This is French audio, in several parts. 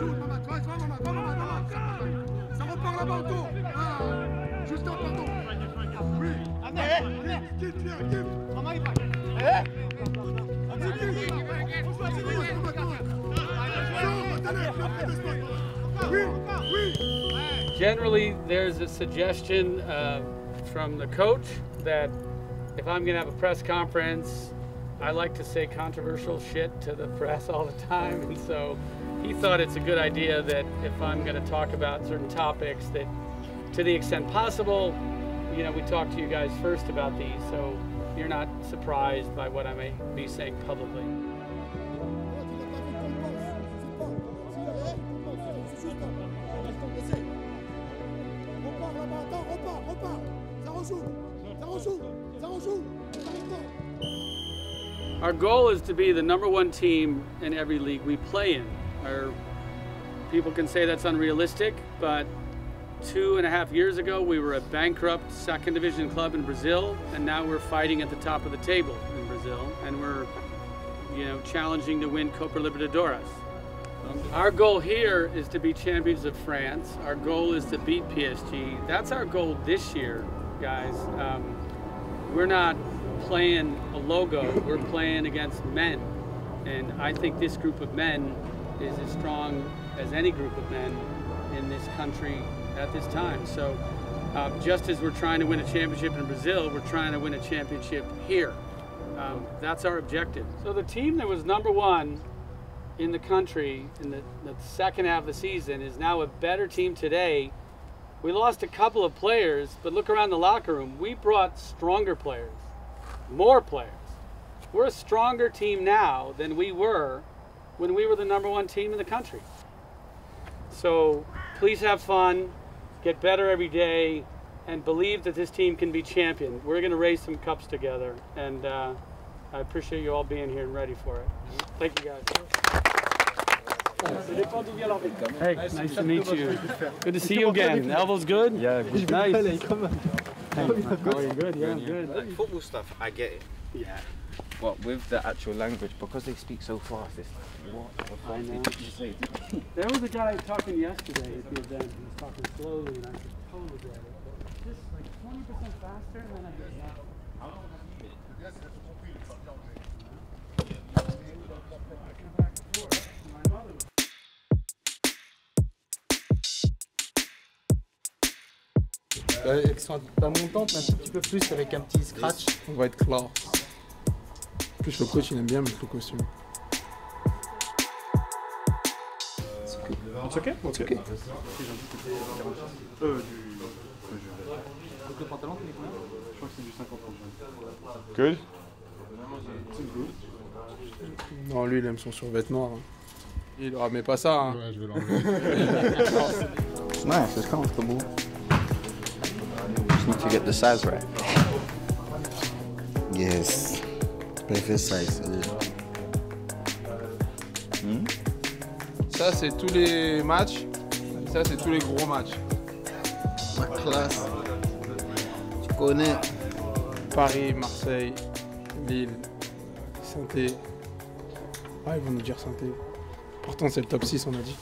shoot, Mama. Toi, Mama. Ça repart là-bas autour. Juste un pardon. Oui. Give. Generally, there's a suggestion from the coach that if I'm going to have a press conference, I like to say controversial shit to the press all the time, and so he thought it's a good idea that if I'm going to talk about certain topics, that to the extent possible, you know, we talk to you guys first about these, so you're not surprised by what I may be saying publicly. Our goal is to be the #1 team in every league we play in. People can say that's unrealistic, but 2.5 years ago we were a bankrupt second division club in Brazil, and now we're fighting at the top of the table in Brazil, and we're, you know, challenging to win Copa Libertadores. Our goal here is to be champions of France. Our goal is to beat PSG. That's our goal this year, guys. We're not playing a logo, we're playing against men. And I think this group of men is as strong as any group of men in this country at this time. So just as we're trying to win a championship in Brazil, we're trying to win a championship here. That's our objective. So the team that was #1 in the country in the second half of the season is now a better team today. We lost a couple of players, but look around the locker room. We brought stronger players, more players. We're a stronger team now than we were when we were the #1 team in the country. So please have fun, get better every day, and believe that this team can be champion. We're going to raise some cups together, and I appreciate you all being here and ready for it. Thank you, guys. Hey, nice to meet you. Good to see you again. Elbows good? Yeah, good. Nice. Hey, how are you? Good? Yeah, I'm good. Like football stuff, I get it. Yeah. What, with the actual language, because they speak so fast, it's like, what the fuck did you say? There was a guy talking yesterday at the event. He was talking slowly, and I could totally get it. Just like 20% faster, and then I heard that. Elles sont pas montantes, mais un tout petit peu plus avec un petit scratch. On va être clair. En plus, le coach il aime bien mettre le costume. It's okay? C'est ok. Le pantalon, c'est combien? Je crois que c'est du 50 Good. Non, lui il aime son survêt noir. Il aura mais pas ça. Hein. Ouais, je vais l'enlever. It's nice, it's comfortable. Just need to get the size right. Yes, perfect size. Ça c'est tous les matchs. Ça c'est tous les gros matchs. Ma classe. Tu connais? Paris, Marseille, Lille, Saint-Étienne. Ah, ils vont nous dire Saint-Étienne. Pourtant c'est le top 6 on a dit.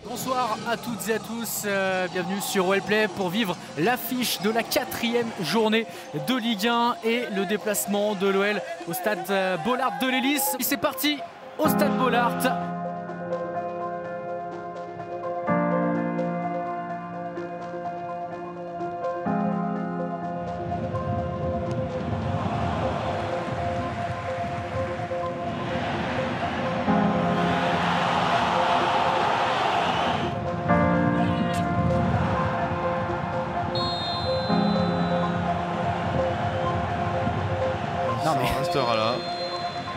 Bonsoir à toutes et à tous, bienvenue sur Wellplay pour vivre l'affiche de la 4e journée de Ligue 1 et le déplacement de l'OL au stade Bollaert de l'Hélice. C'est parti au stade Bollaert. Non mais on restera là.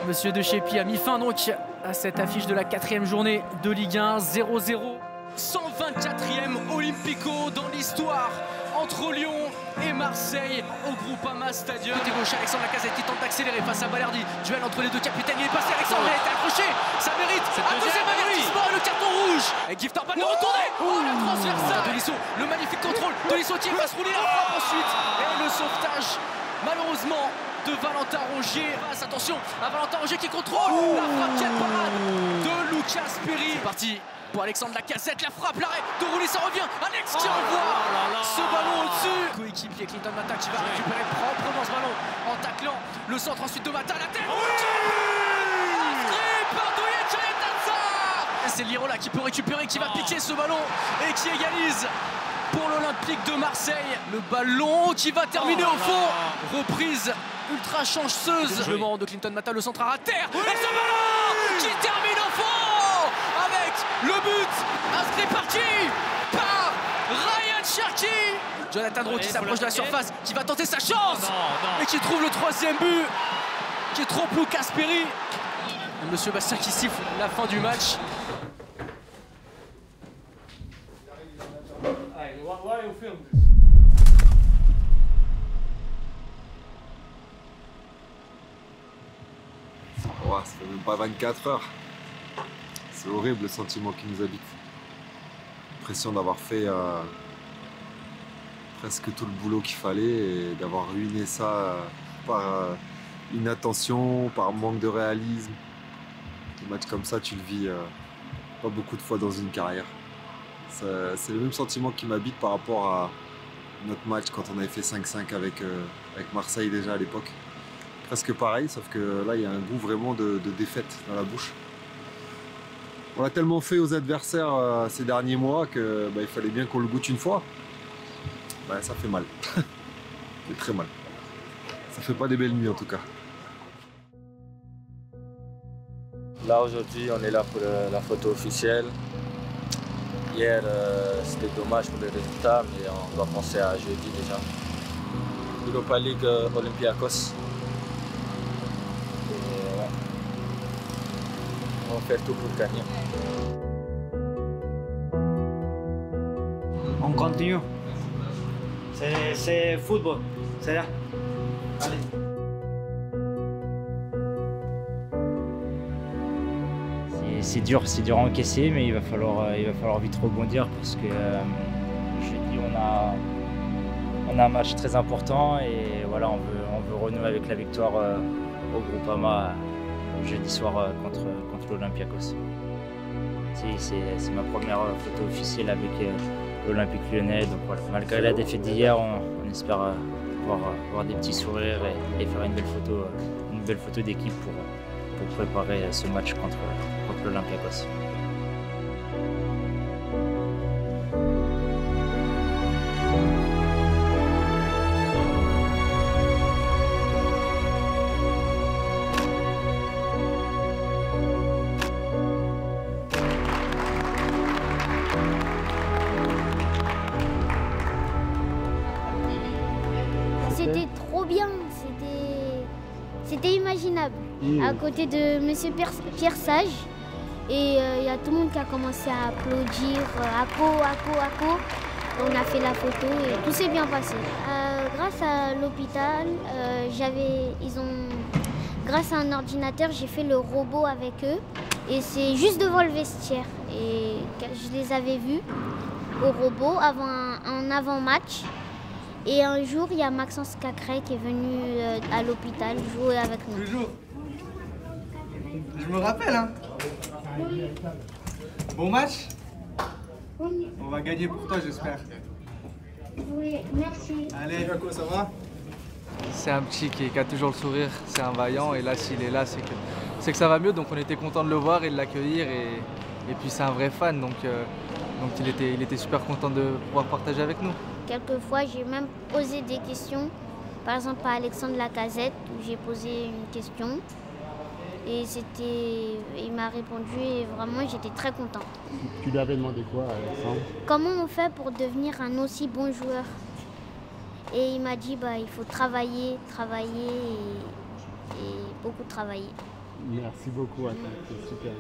Monsieur De Chépy a mis fin donc à cette affiche de la 4e journée de Ligue 1, 0-0. 124e Olympico dans l'histoire entre Lyon et Marseille au Groupama Stadium. Côté gauche, Alexandre Lacazette qui tente d'accélérer face à Balerdi. Duel entre les deux capitaines, il est passé, Alexandre a été accroché, ça mérite un deuxième avertissement et le carton rouge. Et Gift en balle de retourner. Oh la transversale de Tolisso, le magnifique contrôle. Tolisso qui va se rouler la frappe ensuite. Et le sauvetage malheureusement de Valentin Rongier. Attention à Valentin Rongier qui contrôle la frappe, quelle parade de Lucas Casperi. C'est parti pour Alexandre Lacazette, la frappe, l'arrêt de rouler, ça revient. Alex qui envoie ce ballon au-dessus. Coéquipier Clinton Mata qui va récupérer proprement ce ballon en taclant le centre ensuite de Mata, la tête. Inscrit par Douye Chayetanza. C'est Lirola qui peut récupérer, qui va piquer ce ballon et qui égalise pour l'Olympique de Marseille. Le ballon qui va terminer au fond. Reprise ultra chanceuse. Le moment de Clinton Mata, le centre à terre. Et ce ballon qui termine au fond avec le but inscrit par qui? Par Ryan Cherki. Jonathan Rowe qui s'approche de la surface, qui va tenter sa chance et qui trouve le 3e but, qui est trop Lou Casperi. Et Monsieur Bastien qui siffle la fin du match. Oh, ça fait même pas 24 heures. C'est horrible le sentiment qui nous habite. L'impression d'avoir fait presque tout le boulot qu'il fallait et d'avoir ruiné ça par inattention, par manque de réalisme. Un match comme ça, tu le vis pas beaucoup de fois dans une carrière. C'est le même sentiment qui m'habite par rapport à notre match quand on avait fait 5-5 avec Marseille déjà à l'époque. Presque pareil, sauf que là, il y a un goût vraiment de défaite dans la bouche. On l'a tellement fait aux adversaires ces derniers mois que il fallait bien qu'on le goûte une fois. Ça fait mal. Ça fait très mal. Ça fait pas des belles nuits en tout cas. Là aujourd'hui, on est là pour la photo officielle. Hier, c'était dommage pour les résultats, mais on doit penser à jeudi déjà. Europa League Olympiakos. Et ouais. On va faire tout pour gagner. On continue. C'est football. C'est là. Allez. C'est dur à encaisser, mais il va falloir vite rebondir parce que jeudi on a un match très important et voilà, on veut renouer avec la victoire au Groupama jeudi soir contre l'Olympiakos. C'est ma première photo officielle avec l'Olympique Lyonnais, donc voilà, malgré la défaite d'hier, on espère voir des petits sourires et faire une belle photo d'équipe pour préparer ce match contre l'Olympiakos. C'était trop bien, c'était imaginable. À côté de Monsieur Pierre Sage, et il y a tout le monde qui a commencé à applaudir, Ako. On a fait la photo et tout s'est bien passé. Grâce à l'hôpital, grâce à un ordinateur, j'ai fait le robot avec eux. Et c'est juste devant le vestiaire. Et je les avais vus au robot en avant-match. Et un jour, il y a Maxence Cacré qui est venu à l'hôpital jouer avec nous. Toujours. Je me rappelle, hein. Bon match. On va gagner pour toi, j'espère. Oui, merci. Allez, Jaco, ça va? C'est un petit qui a toujours le sourire, c'est un vaillant et là s'il est là c'est que ça va mieux, donc on était content de le voir et de l'accueillir et puis c'est un vrai fan, donc il était super content de pouvoir partager avec nous. Quelquefois j'ai même posé des questions, par exemple à Alexandre Lacazette où j'ai posé une question et il m'a répondu et vraiment j'étais très contente. Tu lui avais demandé quoi, Alexandre? Comment on fait pour devenir un aussi bon joueur? Et il m'a dit il faut travailler et beaucoup travailler. Merci beaucoup à toi, c'est super.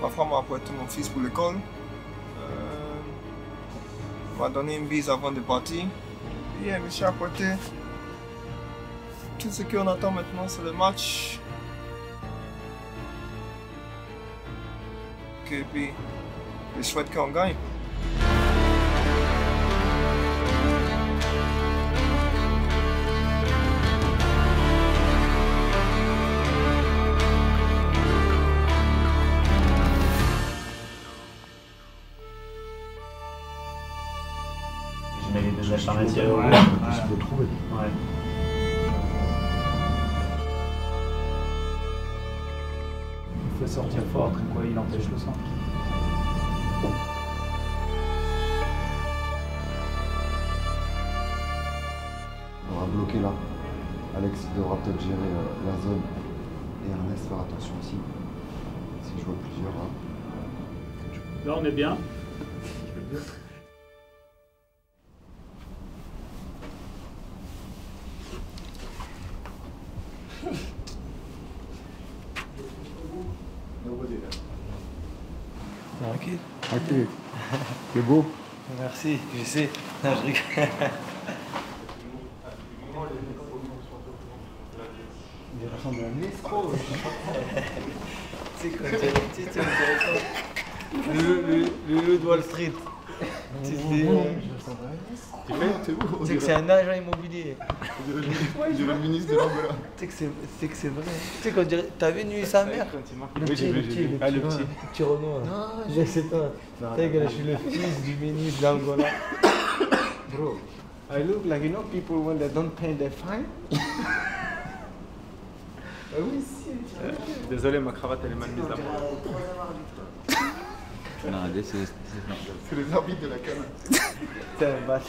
Ma femme m'a apporté mon fils pour l'école. M'a donné une bise avant de partir. Et elle me a apporté. Tout ce qu'on attend maintenant, c'est le match. Et puis, je souhaite qu'on gagne. met les deux alternatives. Je peux trouver. Ouais. Il faut sortir fort, quoi, il empêche le centre. On va bloquer là. Alex devra peut-être gérer la zone et Ernest faire attention aussi. Si je vois plusieurs là. Là on est bien. Tranquille. Ok. C'est beau. Merci, je sais. Non, je rigole. Il ressemble à un escroc. Tu sais quoi, tu sais, le loup de Wall Street. Tu sais que c'est un agent immobilier. On dirait le ministre de l'Angola. Tu sais que c'est vrai. Tu sais qu'on dirait. T'as vu Nuit sa mère? Le petit Renoir. Non, je sais pas. Tu sais que je suis le fils du ministre d'Angola. Bro, I look like, you know, people when they don't pay their fine. Ah oui, si. Désolé, ma cravate elle est mal mise à moi. Non, c'est les arbitres de la canne. T'es un bâtard.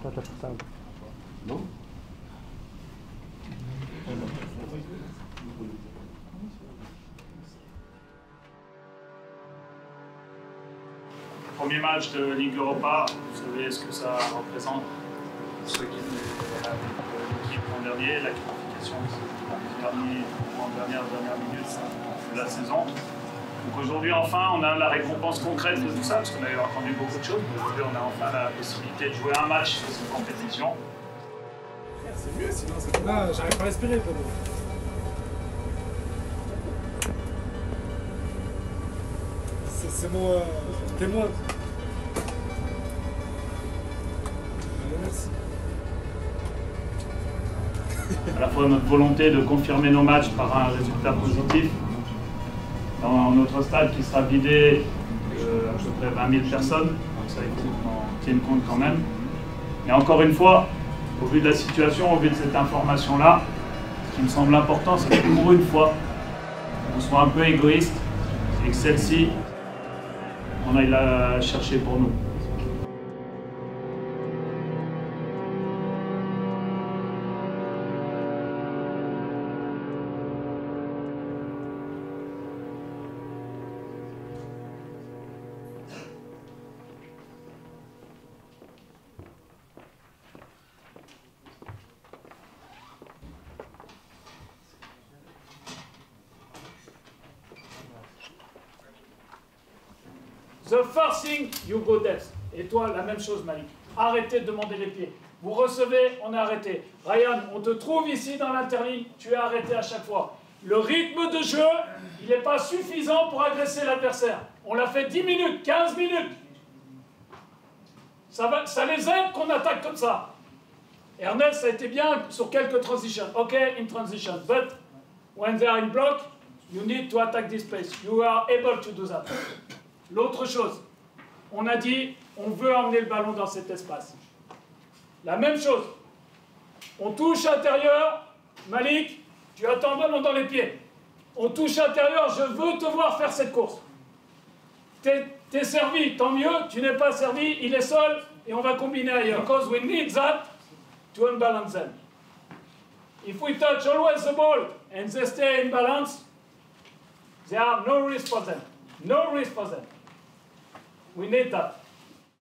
Toi, t'as fait ça. Non. Premier match de Ligue Europa, vous savez ce que ça représente. Ceux qui étaient l'équipe l'an dernier, la qualification en dernière minute de la saison. Donc aujourd'hui, enfin, on a la récompense concrète de tout ça, parce qu'on avait entendu beaucoup de choses. Aujourd'hui, on a enfin la possibilité de jouer un match sur cette compétition. C'est mieux, sinon c'est là, j'arrive pas à respirer, Pedro. C'est mon témoin. Merci. À la fois notre volonté de confirmer nos matchs par un résultat positif dans notre stade qui sera vidé à peu près 20 000 personnes, donc ça il faut qu'on tienne compte quand même. Et encore une fois, au vu de la situation, au vu de cette information-là, ce qui me semble important, c'est que pour une fois, on soit un peu égoïste et que celle-ci, on aille la chercher pour nous. The first thing, you go depth. Et toi, la même chose, Malik. Arrêtez de demander les pieds. Vous recevez, on est arrêté. Ryan, on te trouve ici dans l'interligne, tu es arrêté à chaque fois. Le rythme de jeu, il n'est pas suffisant pour agresser l'adversaire. On l'a fait 10 minutes, 15 minutes. Ça les aide qu'on attaque comme ça. Ernest, ça a été bien sur quelques transitions. OK, in transition. But when they are in block, you need to attack this place. You are able to do that. L'autre chose, on a dit, on veut emmener le ballon dans cet espace. La même chose. On touche intérieur, Malik, tu as ton ballon dans les pieds. On touche intérieur, je veux te voir faire cette course. T'es servi, tant mieux, tu n'es pas servi, il est seul, et on va combiner ailleurs. Because we need that to unbalance them. If we touch always the ball and they stay in balance, there are no risk for them. No risk for them. We need that.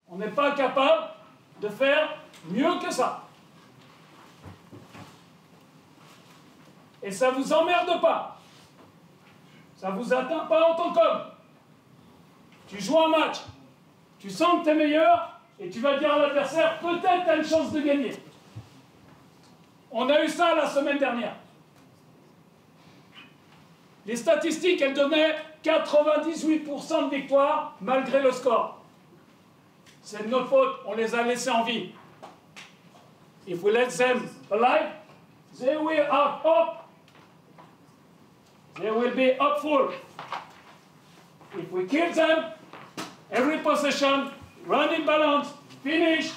On n'est pas capable de faire mieux que ça. Et ça ne vous emmerde pas. Ça ne vous atteint pas en tant qu'homme. Tu joues un match, tu sens que tu es meilleur, et tu vas dire à l'adversaire, peut-être tu as une chance de gagner. On a eu ça la semaine dernière. Les statistiques, elles donnaient 98% de victoire malgré le score. C'est de notre faute, on les a laissés en vie. If we let them alive, they will have hope. They will be hopeful. If we kill them, every possession, run in balance, finish,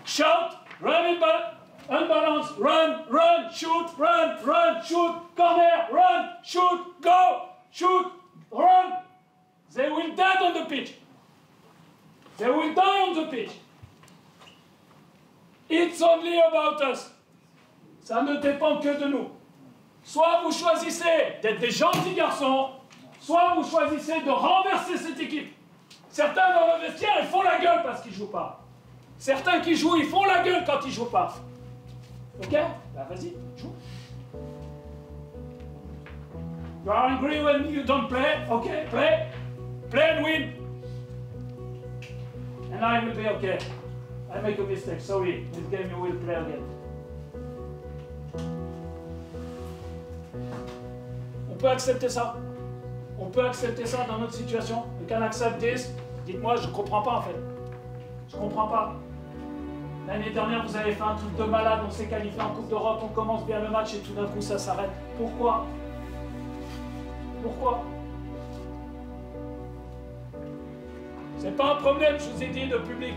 shout, run in balance, unbalance, run, shoot, run, shoot, corner, run, shoot, go, shoot, run. They will die on the pitch. They will die on the pitch. It's only about us. Ça ne dépend que de nous. Soit vous choisissez d'être des gentils garçons, soit vous choisissez de renverser cette équipe. Certains dans le vestiaire, ils font la gueule parce qu'ils ne jouent pas. Certains qui jouent, ils font la gueule quand ils ne jouent pas. Ok? Bah vas-y, joue. You are angry when you don't play? Okay, play. Play and win. And I will be okay. I make a mistake, sorry. This game you will play again. On peut accepter ça. On peut accepter ça dans notre situation. We can accept this. Dites-moi, je comprends pas en fait. Je comprends pas. L'année dernière, vous avez fait un truc de malade, on s'est qualifié en Coupe d'Europe, on commence bien le match et tout d'un coup ça s'arrête. Pourquoi? Pourquoi? C'est pas un problème, je vous ai dit, de public.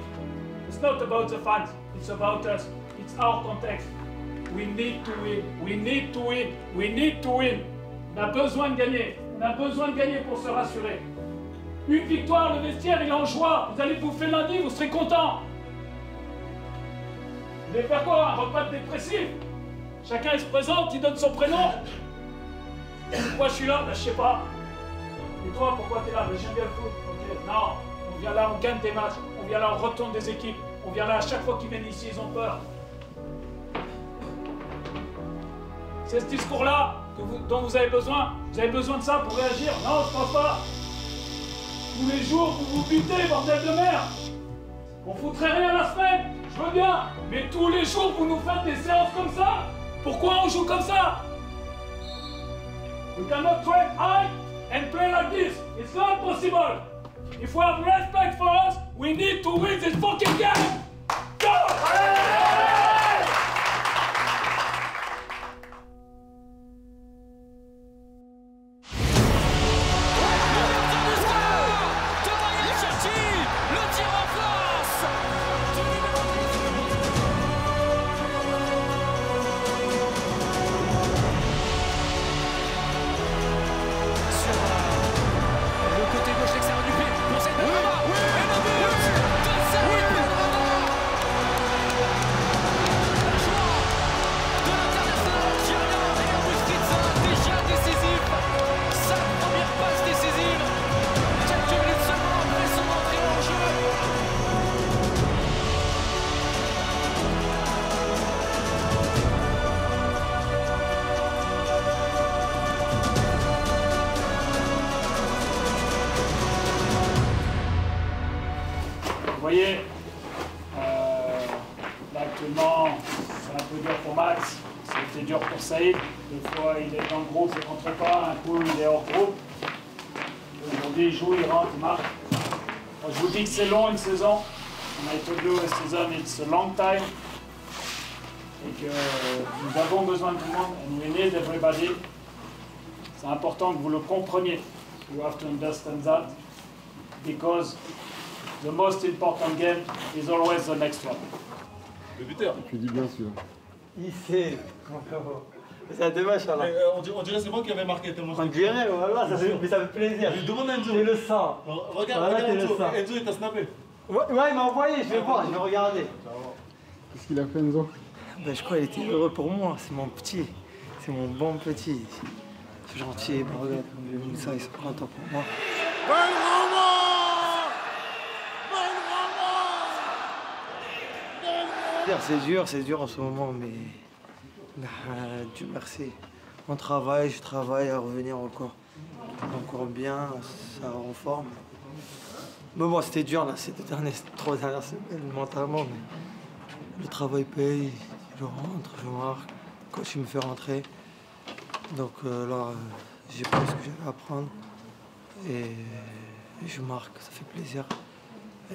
It's not about the fans, it's about us. It's our context. We need to win, we need to win, we need to win. On a besoin de gagner, on a besoin de gagner pour se rassurer. Une victoire, le vestiaire il est en joie, vous allez bouffer lundi, vous serez content. Vous allez faire quoi? Un repas de dépressif? Chacun il se présente, il donne son prénom. Pourquoi je suis là? Ben, je sais pas. Et toi, pourquoi tu es là? Ben, j'aime bien le foot. Okay. Non, on vient là, on gagne des matchs. On vient là, on retourne des équipes. On vient là, à chaque fois qu'ils viennent ici, ils ont peur. C'est ce discours-là dont vous avez besoin. Vous avez besoin de ça pour réagir? Non, je pense pas. Tous les jours, vous vous butez, bordel de merde. On foutrait rien la semaine. Je veux bien. Mais tous les jours, vous nous faites des séances comme ça. Pourquoi on joue comme ça? We cannot train high and play like this. It's not possible. If we have respect for us, we need to win this fucking game. Go! Vous voyez, là actuellement, c'est un peu dur pour Max, c'était dur pour Saïd. Des fois, il est dans le groupe, il ne rentre pas, un coup, il est hors groupe. Aujourd'hui, il joue, il rentre, il marque. Moi, je vous dis que c'est long une saison. On a told you a season, it's a long time. Et que nous avons besoin de tout le monde, and we need everybody. C'est important que vous le compreniez. You have to understand that, because the most important game is always the next one. Le buteur. Tu dis bien sûr. Il sait. C'est un dommage, là. On dirait c'est moi qui avais marqué tellement. On dirait, voilà, mais ça fait plaisir. Demande à Enzo. C'est le sang. Regarde Enzo. Enzo, il t'a snappé. Ouais, il m'a envoyé, je vais voir, je vais regarder. Qu'est-ce qu'il a fait, Enzo? Ben, je crois qu'il était heureux pour moi, c'est mon petit. C'est mon bon petit. C'est gentil, ben, regarde, comme j'ai vu ça, ils sont contents pour moi. C'est dur en ce moment, mais Dieu merci. On travaille, je travaille à revenir encore bien, ça renforme. Mais bon, c'était dur là, ces 3 dernières semaines mentalement, mais le travail paye, je rentre, je marque, le coach il me fait rentrer. Donc là, j'ai pris ce que j'avais à prendre et je marque, ça fait plaisir.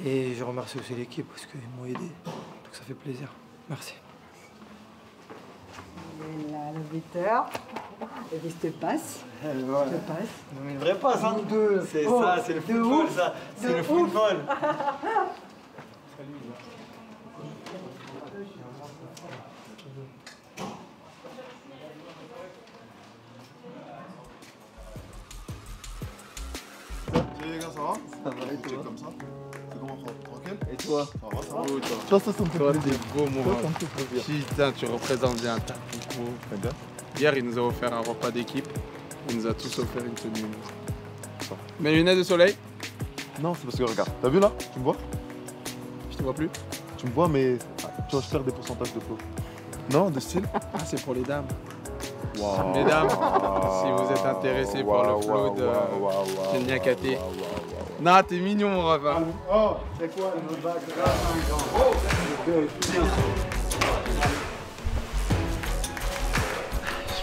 Et je remercie aussi l'équipe parce qu'ils m'ont aidé. Donc ça fait plaisir. Merci. Et là, le buteur. Et puis je te passe. Voilà. Je te passe. Mais une vraie passe, hein. C'est Oh, ça, c'est le de football, ouf. ça. C'est De le ouf. football. Salut les gars, ça va? Ça va et toi? Comme ça? C'est comment, tranquille? Et toi? Ça va, ça va? Oh, Toi, ça me fait toi, plaisir. t'es beau, mon Toi, ref. ça me fait plaisir. Putain, tu représentes bien ta pico. Hier, il nous a offert un repas d'équipe. Il nous a tous offert une tenue. Mes lunettes de soleil? Non, c'est parce que regarde, t'as vu là? Tu me vois? Je te vois plus. Tu me vois, mais tu vois, je perds des pourcentages de flow. Non, de style? Ah, c'est pour les dames. Wow. Mesdames, si vous êtes intéressés par le flow de Niakate. Non, t'es mignon, mon ref. Hein. Oh, c'est quoi le bac?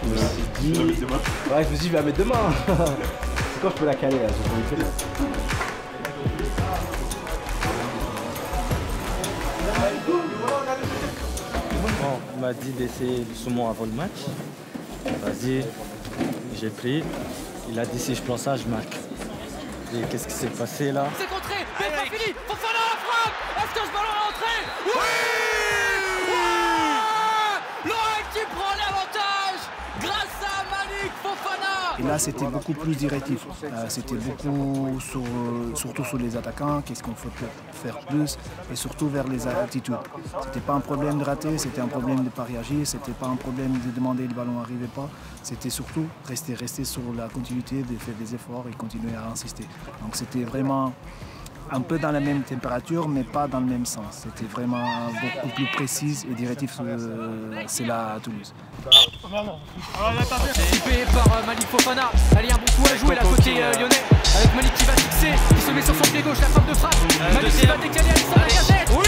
Je me suis dit. Ouais, je me suis dit, je vais la mettre demain. C'est quand je peux la caler là, j'ai pas envie de faire. Bon, on m'a dit d'essayer du saumon avant le match. Vas-y, j'ai pris. Il a dit si je prends ça, je marque. Et qu'est-ce qui s'est passé là? C'est contré, mais pas fini. Fofana la frappe. Est-ce que ce ballon est entré? Oui! L'OL qui prend l'avantage grâce à Malik Fofana. Et là, c'était beaucoup plus directif. C'était beaucoup surtout sur les attaquants, qu'est-ce qu'on faut faire plus, et surtout vers les attitudes. C'était pas un problème de rater, c'était un problème de ne pas réagir, c'était pas un problème de demander le ballon n'arrivait pas. C'était surtout rester sur la continuité, de faire des efforts et continuer à insister. Donc c'était vraiment un peu dans la même température, mais pas dans le même sens. C'était vraiment beaucoup plus précis et directif, c'est là à Toulouse. Fait par Malik Fofana. Allez, un bon coup à jouer là côté lyonnais. Avec Malik qui va fixer, qui se met sur son pied gauche, la frappe de frappe. Malik qui va décaler Alisson Lacazette. Oui!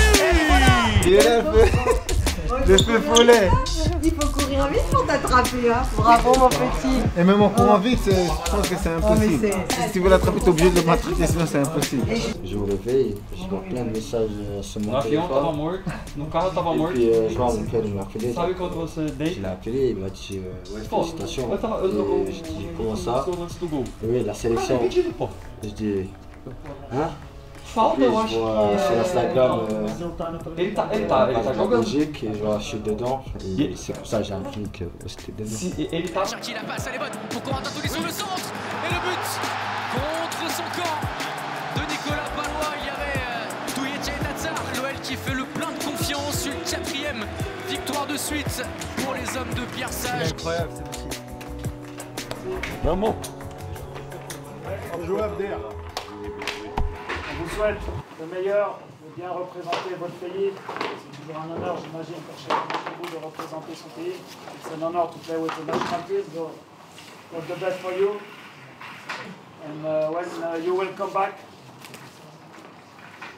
Il est le feu follet. Il faut courir vite pour t'attraper, hein. Bravo mon petit. Et même en courant vite, je pense que c'est impossible. Si tu veux l'attraper, tu es obligé de le matraquer, sinon c'est impossible. Je me réveille, je vois plein de messages sur mon téléphone. Et puis je vois mon père m'appeler. Je l'ai appelé, il m'a dit ouais, félicitations. Et je dis comment ça? Oui, la sélection. Je dis hein? Puis je vois sur Instagram la Belgique et je vois je suis dedans. Et c'est pour ça que j'ai appris que c'était dedans. Cherki, la passe, elle est bonne pour Corentin Tolisso, le centre. Et le but contre son camp de Nicolas Palois. Il y avait Touyetia et Natsar. L'OL qui fait le plein de confiance. Une 4e victoire de suite pour les hommes de Pierre Sage. Incroyable, c'est possible. Vraiment. Joueur d'air. On vous souhaite le meilleur, de bien représenter votre pays. C'est toujours un honneur, j'imagine, pour chacun d'entre vous de représenter son pays. It's an honor to play with the national team. So, all the best for you. And when you will come back,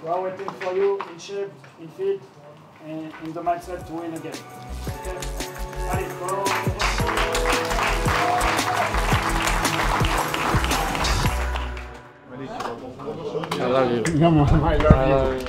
we are waiting for you in shape, in fit, and in the mindset to win again. Okay? Allez, go! I love you. Come on, I love you.